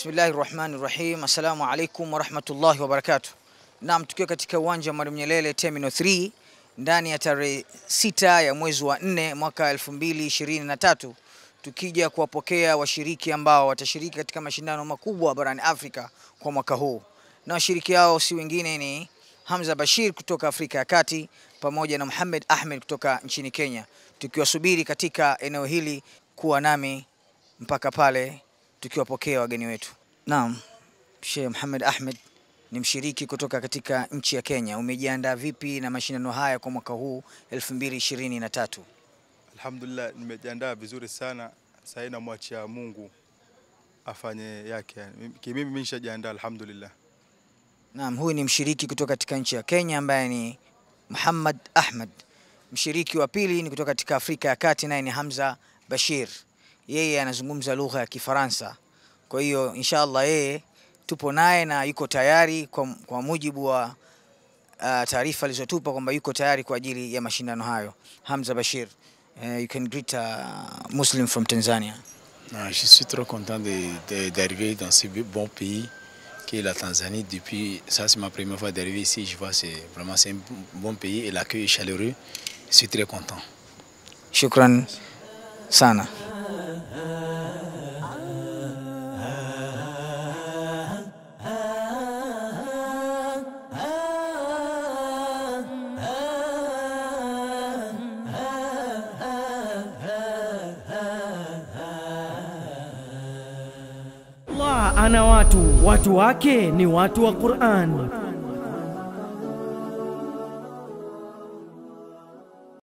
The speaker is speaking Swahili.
Bismillahirrahmanirrahim. Assalamu alaikum warahmatullahi wabarakatuh. Naam, tukiwa katika uwanja wa Mwalimu Nyerere Terminal 3 ndani ya tarehe 6 ya mwezi wa 4 mwaka 2023, tukija kuwapokea washiriki ambao watashiriki katika mashindano makubwa barani Afrika kwa mwaka huu. Na washiriki hao si wengine ni Hamza Bashir kutoka Afrika ya Kati pamoja na Mohamed Ahmed kutoka nchini Kenya. Tukiwasubiri katika eneo hili, kuwa nami mpaka pale tukiwapokea wageni wetu. Naam, Sheikh Mohamed Ahmed ni mshiriki kutoka katika nchi ya Kenya. Umejiandaa vipi na mashindano haya kwa mwaka huu 2023? Alhamdulillah, nimejiandaa vizuri sana. Sasa namwachia Mungu afanye yake. Mimi nimeshajiandaa alhamdulillah. Naam, huyu ni mshiriki kutoka katika nchi ya Kenya ambaye ni Mohamed Ahmed. Mshiriki wa pili ni kutoka katika Afrika ya Kati, naye ni Hamza Bashir. Yeye anazungumza lugha ya Kifaransa. Kwa hiyo inshallah yeye tupo naye na yuko tayari kwa mujibu wa taarifa alizotupa kwamba yuko tayari kwa ajili ya mashindano hayo. Hamza Bashir, you can greet a Muslim from Tanzania. Je suis trop content d'arriver dans ce bon pays qui est la Tanzanie. Depuis ça, c'est ma première fois d'arriver ici. Je vois c'est vraiment un bon pays et l'accueil est chaleureux. Je suis très content. Shukran sana. Allah ana watu wake ni watu wa Qur'an.